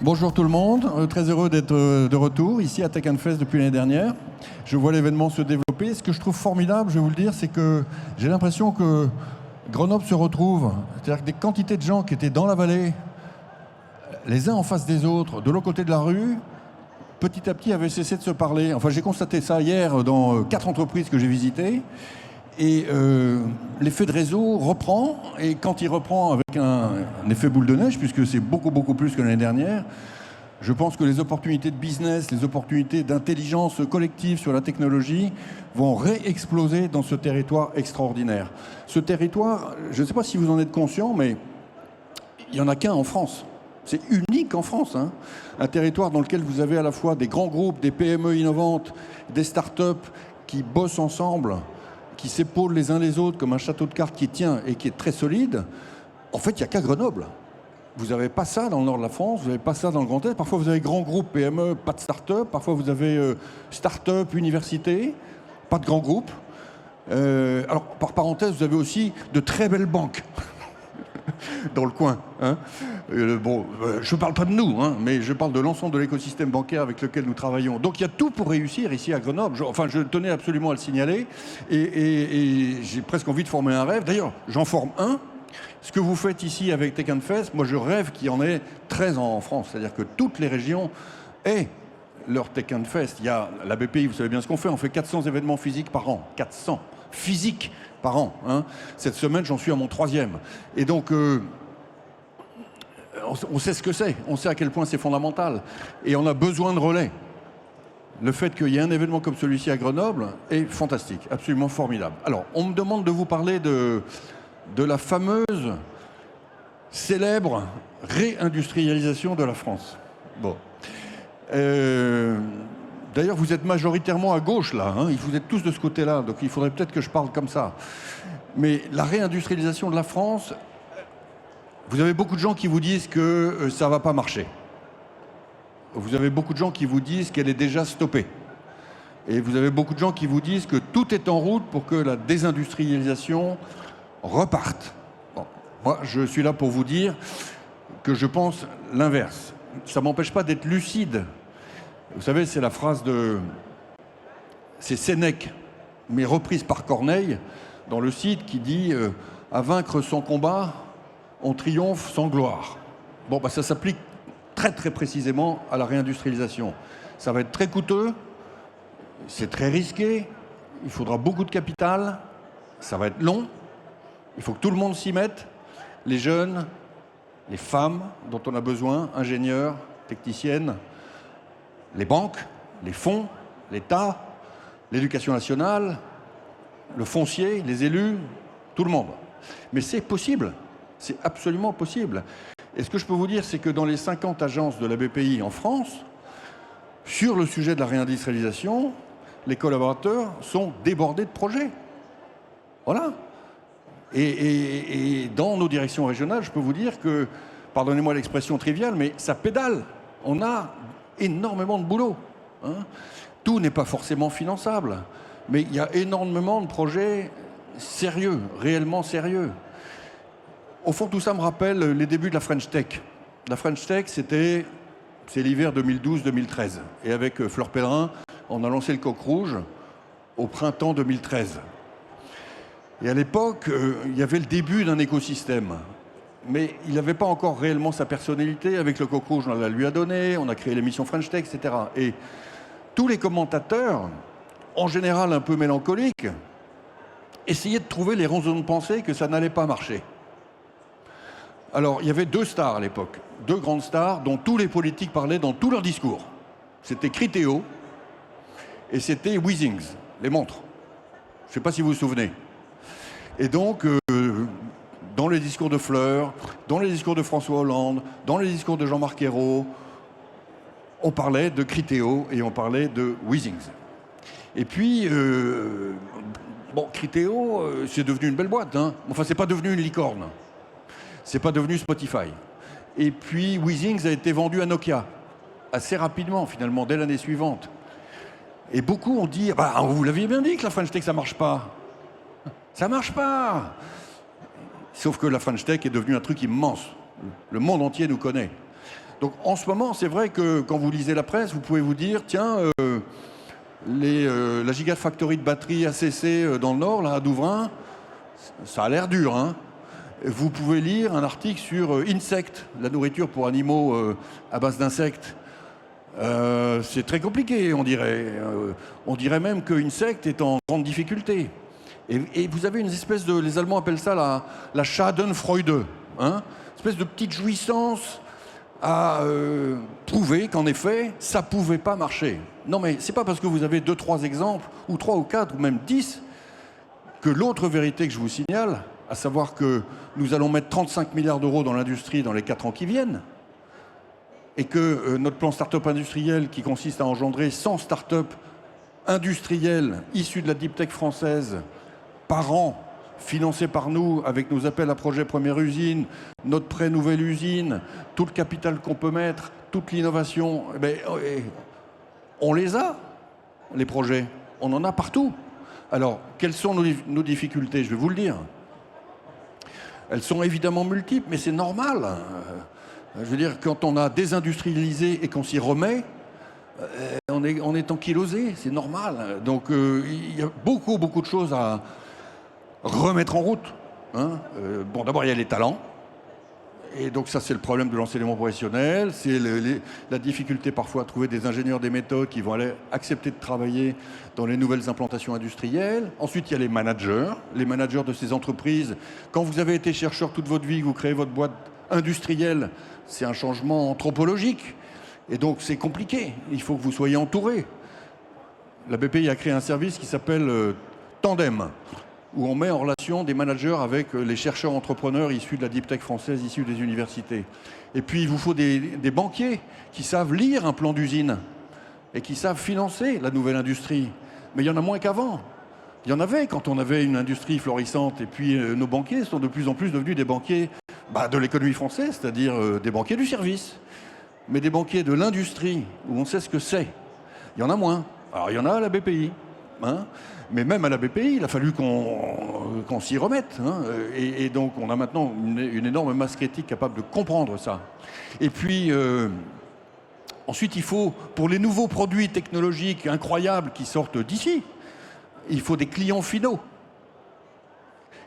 Bonjour tout le monde, très heureux d'être de retour ici à Tech Fest depuis l'année dernière. Je vois l'événement se développer. Ce que je trouve formidable, je vais vous le dire, c'est que j'ai l'impression que Grenoble se retrouve. C'est-à-dire que des quantités de gens qui étaient dans la vallée, les uns en face des autres, de l'autre côté de la rue, petit à petit avaient cessé de se parler. Enfin, j'ai constaté ça hier dans 4 entreprises que j'ai visitées. Et l'effet de réseau reprend, et quand il reprend avec un effet boule de neige, puisque c'est beaucoup plus que l'année dernière, je pense que les opportunités de business, les opportunités d'intelligence collective sur la technologie vont réexploser dans ce territoire extraordinaire. Ce territoire, je ne sais pas si vous en êtes conscient, mais il n'y en a qu'un en France. C'est unique en France, hein. Un territoire dans lequel vous avez à la fois des grands groupes, des PME innovantes, des startups qui bossent ensemble, qui s'épaulent les uns les autres comme un château de cartes qui tient et qui est très solide. En fait, il n'y a qu'à Grenoble. Vous n'avez pas ça dans le nord de la France, vous n'avez pas ça dans le Grand Est. Parfois, vous avez grands groupes PME, pas de start-up. Parfois, vous avez start-up, université, pas de grands groupes. Alors, par parenthèse, vous avez aussi de très belles banques dans le coin. Hein. Je ne parle pas de nous, hein, mais je parle de l'ensemble de l'écosystème bancaire avec lequel nous travaillons. Donc il y a tout pour réussir ici à Grenoble. Je tenais absolument à le signaler et j'ai presque envie de former un rêve. D'ailleurs, j'en forme un. Ce que vous faites ici avec Tech Fest, moi je rêve qu'il y en ait 13 en France. C'est-à-dire que toutes les régions aient leur Tech Fest. Il y a la BPI, vous savez bien ce qu'on fait. On fait 400 événements physiques par an. 400 physiques par an. Hein. Cette semaine, j'en suis à mon 3e. Et donc, on sait ce que c'est. On sait à quel point c'est fondamental. Et on a besoin de relais. Le fait qu'il y ait un événement comme celui-ci à Grenoble est fantastique, absolument formidable. Alors, on me demande de vous parler de la fameuse, célèbre réindustrialisation de la France. Bon. D'ailleurs, vous êtes majoritairement à gauche, là. Hein, vous êtes tous de ce côté-là, donc il faudrait peut-être que je parle comme ça. Mais la réindustrialisation de la France, vous avez beaucoup de gens qui vous disent que ça ne va pas marcher. Vous avez beaucoup de gens qui vous disent qu'elle est déjà stoppée. Et vous avez beaucoup de gens qui vous disent que tout est en route pour que la désindustrialisation reparte. Bon, moi, je suis là pour vous dire que je pense l'inverse. Ça ne m'empêche pas d'être lucide. Vous savez, c'est la phrase de... C'est Sénèque, mais reprise par Corneille, dans le Cid, qui dit « À vaincre sans combat, on triomphe sans gloire ». Bon, bah, ça s'applique très précisément à la réindustrialisation. Ça va être très coûteux, c'est très risqué, il faudra beaucoup de capital, ça va être long, il faut que tout le monde s'y mette, les jeunes, les femmes dont on a besoin, ingénieurs, techniciennes, les banques, les fonds, l'État, l'éducation nationale, le foncier, les élus, tout le monde. Mais c'est possible, c'est absolument possible. Et ce que je peux vous dire, c'est que dans les 50 agences de la BPI en France, sur le sujet de la réindustrialisation, les collaborateurs sont débordés de projets. Voilà. Et dans nos directions régionales, je peux vous dire que, pardonnez-moi l'expression triviale, mais ça pédale. On a énormément de boulot. Hein. Tout n'est pas forcément finançable, mais il y a énormément de projets sérieux, réellement sérieux. Au fond, tout ça me rappelle les débuts de la French Tech. La French Tech, c'est l'hiver 2012-2013. Et avec Fleur Pellerin, on a lancé le Coq Rouge au printemps 2013. Et à l'époque, il y avait le début d'un écosystème. Mais il n'avait pas encore réellement sa personnalité. Avec le Coq Rouge, on la lui a donné, on a créé l'émission French Tech, etc. Et tous les commentateurs, en général un peu mélancoliques, essayaient de trouver les raisons de penser que ça n'allait pas marcher. Alors, il y avait 2 stars à l'époque, 2 grandes stars dont tous les politiques parlaient dans tous leurs discours. C'était Criteo et c'était Weezings, les montres. Je ne sais pas si vous vous souvenez. Et donc, dans les discours de Fleur, dans les discours de François Hollande, dans les discours de Jean-Marc Ayrault, on parlait de Criteo et on parlait de Weezings. Et puis, Criteo, c'est devenu une belle boîte. Hein. Enfin, c'est pas devenu une licorne. C'est pas devenu Spotify. Et puis, Weezings a été vendu à Nokia, assez rapidement, finalement, dès l'année suivante. Et beaucoup ont dit, vous l'aviez bien dit que la French Tech, ça marche pas. Ça marche pas. Sauf que la French Tech est devenue un truc immense. Le monde entier nous connaît. Donc en ce moment, c'est vrai que quand vous lisez la presse, vous pouvez vous dire, tiens, la Gigafactory de batterie ACC dans le Nord, là, à Douvrin, ça a l'air dur, hein. Vous pouvez lire un article sur Insect, la nourriture pour animaux à base d'insectes. C'est très compliqué, on dirait. On dirait même que Insect est en grande difficulté. Et vous avez une espèce de... Les Allemands appellent ça la Schadenfreude, hein, une espèce de petite jouissance à prouver qu'en effet, ça ne pouvait pas marcher. Non, mais c'est pas parce que vous avez 2-3 exemples, ou 3 ou 4, ou même 10, que l'autre vérité que je vous signale, à savoir que nous allons mettre 35 milliards d'euros dans l'industrie dans les 4 ans qui viennent, et que notre plan start-up industriel qui consiste à engendrer 100 start-up industrielles issues de la deep tech française par an, financées par nous avec nos appels à projet première usine, notre prêt nouvelle usine, tout le capital qu'on peut mettre, toute l'innovation, on les a, les projets. On en a partout. Alors, quelles sont nos difficultés? Je vais vous le dire. Elles sont évidemment multiples, mais c'est normal. Je veux dire, quand on a désindustrialisé et qu'on s'y remet, on est ankylosé, c'est normal. Donc il y a beaucoup de choses à remettre en route, hein. Bon, d'abord, il y a les talents. Et donc ça, c'est le problème de l'enseignement professionnel. C'est la difficulté parfois à trouver des ingénieurs des méthodes qui vont aller accepter de travailler dans les nouvelles implantations industrielles. Ensuite, il y a les managers de ces entreprises. Quand vous avez été chercheur toute votre vie, que vous créez votre boîte industrielle, c'est un changement anthropologique. Et donc, c'est compliqué. Il faut que vous soyez entouré. La BPI a créé un service qui s'appelle Tandem, où on met en relation des managers avec les chercheurs entrepreneurs issus de la deep tech française, issus des universités. Et puis, il vous faut des banquiers qui savent lire un plan d'usine et qui savent financer la nouvelle industrie. Mais il y en a moins qu'avant. Il y en avait quand on avait une industrie florissante. Et puis, nos banquiers sont de plus en plus devenus des banquiers de l'économie française, c'est-à-dire des banquiers du service. Mais des banquiers de l'industrie, où on sait ce que c'est, il y en a moins. Alors, il y en a à la BPI, hein. Mais même à la BPI, il a fallu qu'on s'y remette, hein. Et donc, on a maintenant une énorme masse critique capable de comprendre ça. Et puis, ensuite, il faut, pour les nouveaux produits technologiques incroyables qui sortent d'ici, il faut des clients finaux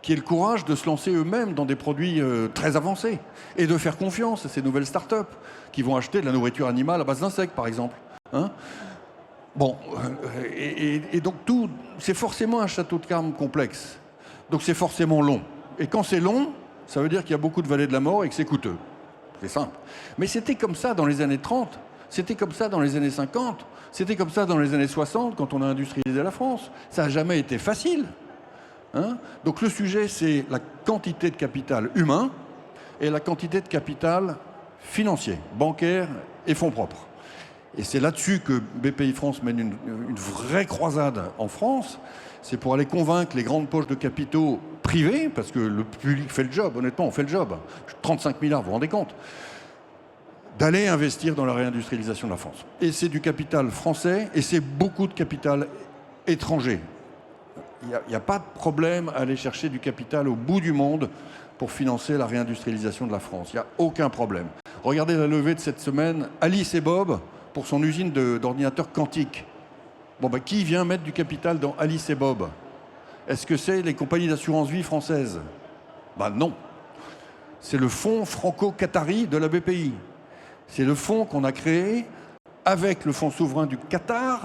qui aient le courage de se lancer eux-mêmes dans des produits très avancés et de faire confiance à ces nouvelles start-up qui vont acheter de la nourriture animale à base d'insectes, par exemple, hein. Bon, et donc tout, c'est forcément un château de cartes complexe. Donc c'est forcément long. Et quand c'est long, ça veut dire qu'il y a beaucoup de vallées de la mort et que c'est coûteux. C'est simple. Mais c'était comme ça dans les années 30, c'était comme ça dans les années 50, c'était comme ça dans les années 60 quand on a industrialisé la France. Ça n'a jamais été facile, hein. Donc le sujet, c'est la quantité de capital humain et la quantité de capital financier, bancaire et fonds propres. Et c'est là-dessus que BPI France mène une vraie croisade en France. C'est pour aller convaincre les grandes poches de capitaux privés, parce que le public fait le job, honnêtement, on fait le job. 35 milliards, vous vous rendez compte? D'aller investir dans la réindustrialisation de la France. Et c'est du capital français, et c'est beaucoup de capital étranger. Il n'y a pas de problème à aller chercher du capital au bout du monde pour financer la réindustrialisation de la France. Il n'y a aucun problème. Regardez la levée de cette semaine, Alice et Bob, pour son usine d'ordinateurs quantiques. Bon, qui vient mettre du capital dans Alice et Bob? Est-ce que c'est les compagnies d'assurance vie françaises? Non. C'est le fonds franco-qatari de la BPI. C'est le fonds qu'on a créé avec le fonds souverain du Qatar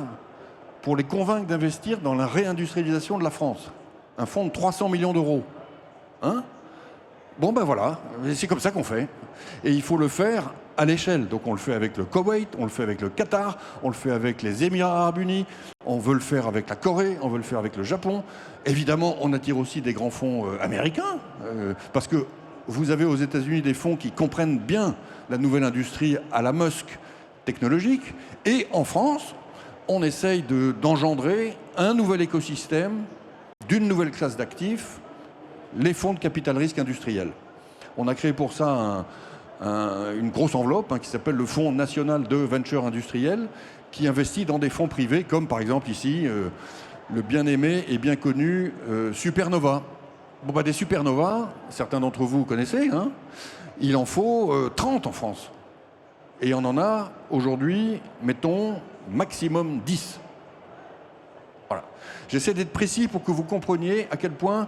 pour les convaincre d'investir dans la réindustrialisation de la France. Un fonds de 300 millions d'euros. Hein? Bon, voilà, c'est comme ça qu'on fait. Et il faut le faire à l'échelle. Donc on le fait avec le Koweït, on le fait avec le Qatar, on le fait avec les Émirats arabes unis, on veut le faire avec la Corée, on veut le faire avec le Japon. Évidemment, on attire aussi des grands fonds américains, parce que vous avez aux États-Unis des fonds qui comprennent bien la nouvelle industrie à la Musk technologique. Et en France, on essaye d'engendrer un nouvel écosystème d'une nouvelle classe d'actifs, les fonds de capital risque industriel. On a créé pour ça une grosse enveloppe qui s'appelle le Fonds national de venture industriel, qui investit dans des fonds privés, comme par exemple ici, le bien aimé et bien connu Supernova. Des supernovas, certains d'entre vous connaissez, hein, il en faut 30 en France. Et on en a aujourd'hui, mettons, maximum 10. Voilà. J'essaie d'être précis pour que vous compreniez à quel point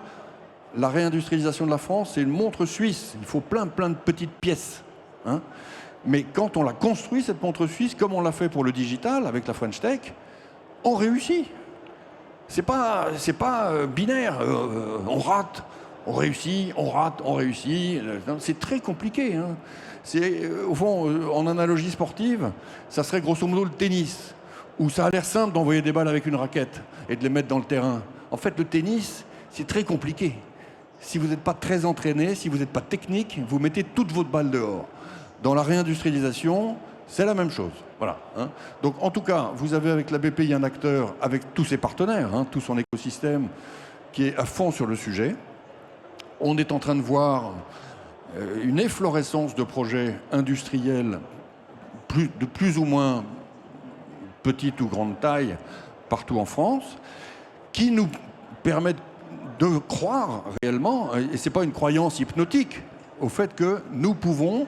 la réindustrialisation de la France, c'est une montre suisse. Il faut plein de petites pièces. Hein. Mais quand on l'a construit, cette montre suisse, comme on l'a fait pour le digital, avec la French Tech, on réussit. C'est pas binaire. On rate, on réussit, on rate, on réussit. C'est très compliqué. Hein. Au fond, en analogie sportive, ça serait grosso modo le tennis, où ça a l'air simple d'envoyer des balles avec une raquette et de les mettre dans le terrain. En fait, le tennis, c'est très compliqué. Si vous n'êtes pas très entraîné, si vous n'êtes pas technique, vous mettez toutes vos balles dehors. Dans la réindustrialisation, c'est la même chose. Voilà, hein. Donc, en tout cas, vous avez avec la BPI un acteur, avec tous ses partenaires, hein, tout son écosystème, qui est à fond sur le sujet. On est en train de voir une efflorescence de projets industriels de plus ou moins petite ou grande taille partout en France, qui nous permettent de croire réellement, et ce n'est pas une croyance hypnotique, au fait que nous pouvons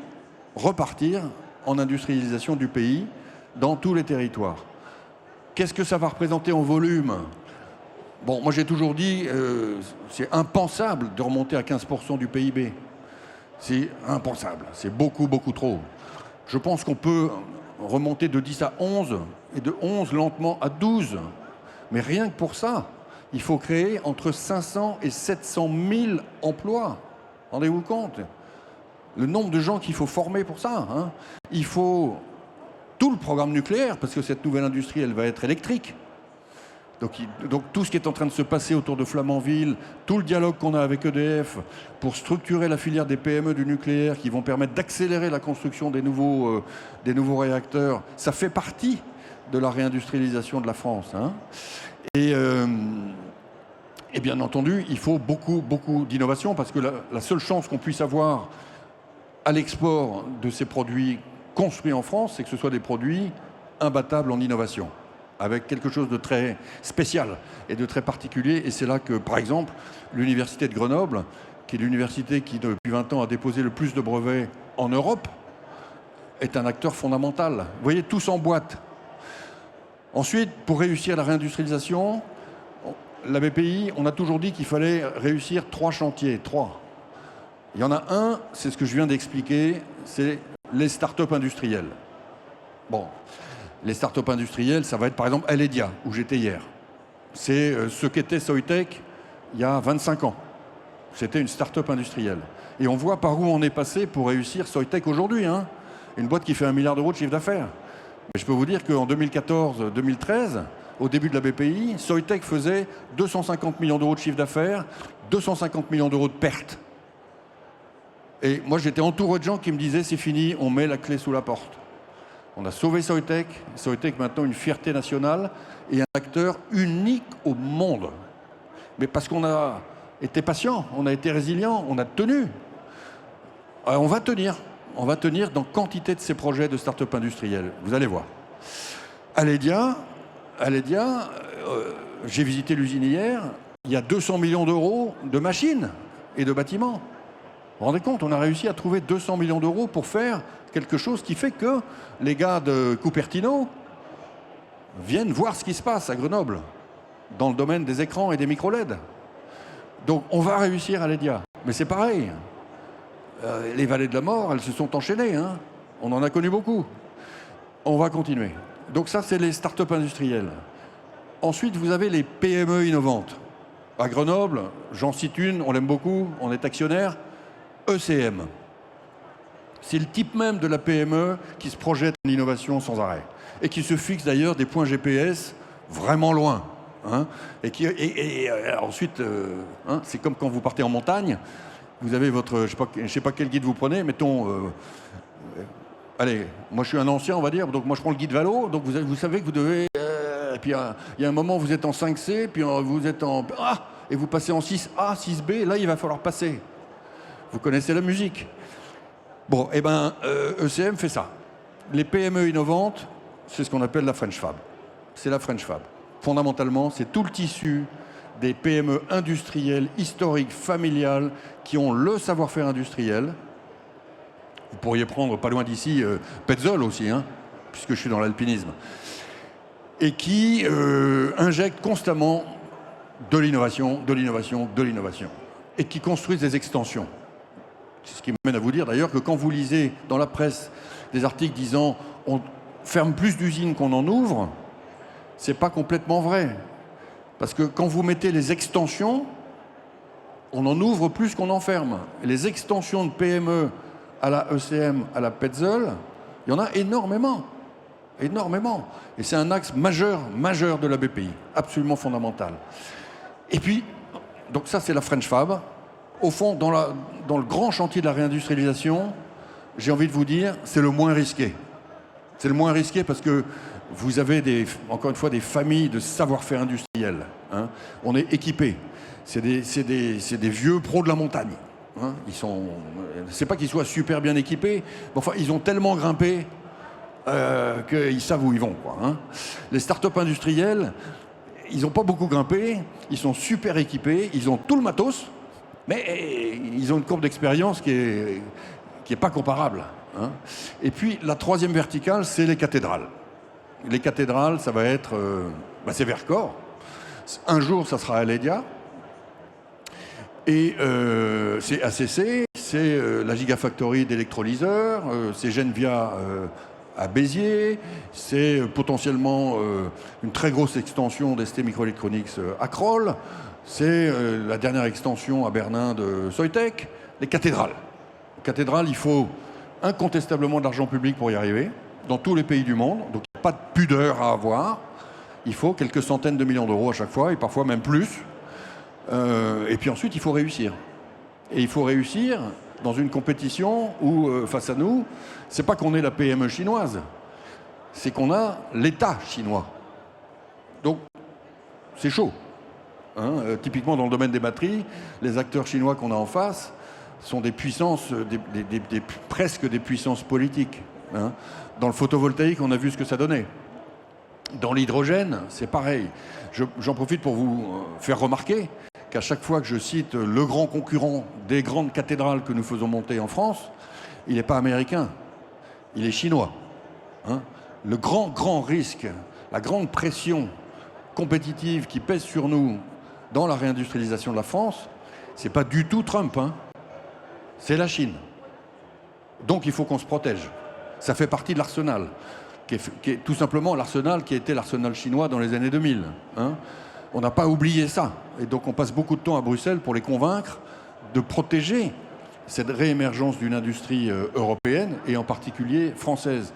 repartir en industrialisation du pays dans tous les territoires. Qu'est-ce que ça va représenter en volume ? Bon, moi j'ai toujours dit, c'est impensable de remonter à 15% du PIB. C'est impensable, c'est beaucoup trop. Je pense qu'on peut remonter de 10 à 11, et de 11 lentement à 12. Mais rien que pour ça, il faut créer entre 500 et 700 000 emplois. Rendez-vous compte ? Le nombre de gens qu'il faut former pour ça. Hein. Il faut tout le programme nucléaire, parce que cette nouvelle industrie, elle va être électrique. Donc tout ce qui est en train de se passer autour de Flamanville, tout le dialogue qu'on a avec EDF pour structurer la filière des PME du nucléaire qui vont permettre d'accélérer la construction des nouveaux réacteurs, ça fait partie de la réindustrialisation de la France. Hein. Et bien entendu, il faut beaucoup d'innovation, parce que la seule chance qu'on puisse avoir à l'export de ces produits construits en France, c'est que ce soit des produits imbattables en innovation, avec quelque chose de très spécial et de très particulier. Et c'est là que, par exemple, l'université de Grenoble, qui est l'université qui, depuis 20 ans, a déposé le plus de brevets en Europe, est un acteur fondamental. Vous voyez, tout s'emboîte. Ensuite, pour réussir la réindustrialisation, la BPI, on a toujours dit qu'il fallait réussir 3 chantiers, 3. Il y en a un, c'est ce que je viens d'expliquer, c'est les start-up industrielles. Bon. Les start-up industrielles, ça va être par exemple Aledia, où j'étais hier. C'est ce qu'était Soitec il y a 25 ans. C'était une start-up industrielle. Et on voit par où on est passé pour réussir Soitec aujourd'hui. Hein. Une boîte qui fait 1 milliard d'euros de chiffre d'affaires. Mais je peux vous dire qu'en 2014-2013, au début de la BPI, Soitec faisait 250 millions d'euros de chiffre d'affaires, 250 millions d'euros de pertes. Et moi, j'étais entouré de gens qui me disaient « c'est fini, on met la clé sous la porte ». On a sauvé Soitec. Soitec, maintenant, une fierté nationale et un acteur unique au monde. Mais parce qu'on a été patient, on a été résilient, on a tenu. On va tenir. On va tenir dans quantité de ces projets de start-up industriels. Vous allez voir. Aledia, j'ai visité l'usine hier. Il y a 200 millions d'euros de machines et de bâtiments. Vous vous rendez compte, on a réussi à trouver 200 millions d'euros pour faire quelque chose qui fait que les gars de Cupertino viennent voir ce qui se passe à Grenoble, dans le domaine des écrans et des micro-LED. Donc on va réussir à Aledia. Mais c'est pareil. Les vallées de la mort, elles se sont enchaînées. Hein. On en a connu beaucoup. On va continuer. Donc ça, c'est les start-up industrielles. Ensuite, vous avez les PME innovantes. À Grenoble, j'en cite une, on l'aime beaucoup, on est actionnaire. ECM. C'est le type même de la PME qui se projette en innovation sans arrêt et qui se fixe d'ailleurs des points GPS vraiment loin. Hein, et ensuite, hein, c'est comme quand vous partez en montagne, vous avez votre, je sais pas quel guide vous prenez, mettons, allez, moi je suis un ancien on va dire, donc moi je prends le guide Valo, donc vous savez que vous devez, et puis il y a un moment vous êtes en 5C, puis vous êtes en A, et vous passez en 6A, 6B, là il va falloir passer. Vous connaissez la musique. Bon, eh bien, ECM fait ça. Les PME innovantes, c'est ce qu'on appelle la French Fab. C'est la French Fab. Fondamentalement, c'est tout le tissu des PME industrielles, historiques, familiales, qui ont le savoir-faire industriel. Vous pourriez prendre pas loin d'ici Petzl aussi, hein, puisque je suis dans l'alpinisme. Et qui injectent constamment de l'innovation, de l'innovation, de l'innovation. Et qui construisent des extensions. C'est ce qui m'amène à vous dire d'ailleurs que quand vous lisez dans la presse des articles disant on ferme plus d'usines qu'on en ouvre, c'est pas complètement vrai. Parce que quand vous mettez les extensions, on en ouvre plus qu'on en ferme. Et les extensions de PME à la ECM, à la Petzl, il y en a énormément. Énormément. Et c'est un axe majeur, majeur de la BPI, absolument fondamental. Et puis, donc ça c'est la French Fab. Au fond, dans le grand chantier de la réindustrialisation, j'ai envie de vous dire, c'est le moins risqué. C'est le moins risqué parce que vous avez encore une fois des familles de savoir-faire industriel. Hein. On est équipés. C'est des vieux pros de la montagne. Hein. C'est pas qu'ils soient super bien équipés, mais enfin ils ont tellement grimpé qu'ils savent où ils vont, quoi, hein. Les start-up industriels, ils n'ont pas beaucoup grimpé, ils sont super équipés, ils ont tout le matos, mais ils ont une courbe d'expérience qui est pas comparable. Hein. Et puis la troisième verticale, c'est les cathédrales. Les cathédrales, ça va être, c'est Vercors. Un jour, ça sera Aledia. Et c'est ACC, c'est la Gigafactory d'électrolyseurs, c'est Genvia à Béziers, c'est potentiellement une très grosse extension d'ST Microelectronics à Crolles, c'est la dernière extension à Bernin de Soitec, les cathédrales. Les cathédrales, il faut incontestablement de l'argent public pour y arriver, dans tous les pays du monde, donc il n'y a pas de pudeur à avoir, il faut quelques centaines de millions d'euros à chaque fois, et parfois même plus. Et puis ensuite, il faut réussir. Et il faut réussir dans une compétition où, face à nous, c'est pas qu'on est la PME chinoise, c'est qu'on a l'État chinois. Donc, c'est chaud. Hein. Typiquement, dans le domaine des batteries, les acteurs chinois qu'on a en face sont des puissances, presque des puissances politiques. Hein. Dans le photovoltaïque, on a vu ce que ça donnait. Dans l'hydrogène, c'est pareil. J'en profite pour vous faire remarquer qu'à chaque fois que je cite le grand concurrent des grandes cathédrales que nous faisons monter en France, il n'est pas américain, il est chinois. Hein. Le grand risque, la grande pression compétitive qui pèse sur nous dans la réindustrialisation de la France, c'est pas du tout Trump, hein. C'est la Chine. Donc il faut qu'on se protège. Ça fait partie de l'arsenal, qui est tout simplement l'arsenal qui était l'arsenal chinois dans les années 2000. Hein. On n'a pas oublié ça. Et donc on passe beaucoup de temps à Bruxelles pour les convaincre de protéger cette réémergence d'une industrie européenne et en particulier française.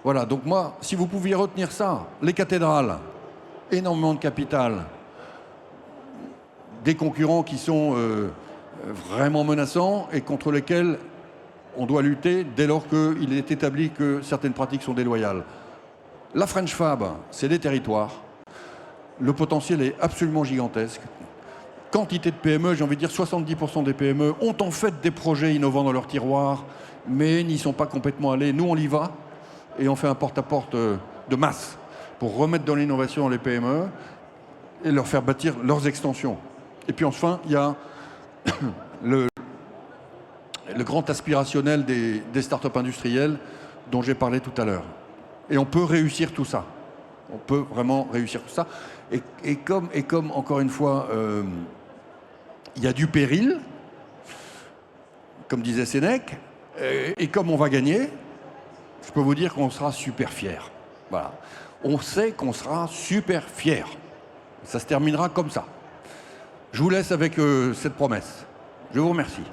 Voilà, donc moi, si vous pouviez retenir ça, les cathédrales, énormément de capital, des concurrents qui sont vraiment menaçants et contre lesquels on doit lutter dès lors qu'il est établi que certaines pratiques sont déloyales. La French Fab, c'est des territoires. Le potentiel est absolument gigantesque. Quantité de PME, j'ai envie de dire 70% des PME ont en fait des projets innovants dans leur tiroir, mais n'y sont pas complètement allés. Nous, on y va et on fait un porte-à-porte de masse pour remettre dans l'innovation dans les PME et leur faire bâtir leurs extensions. Et puis enfin, il y a le grand aspirationnel des startups industrielles dont j'ai parlé tout à l'heure. Et on peut réussir tout ça. On peut vraiment réussir tout ça. Et comme encore une fois, il y a du péril, comme disait Sénèque, et comme on va gagner, je peux vous dire qu'on sera super fiers. Voilà. On sait qu'on sera super fiers. Ça se terminera comme ça. Je vous laisse avec cette promesse. Je vous remercie.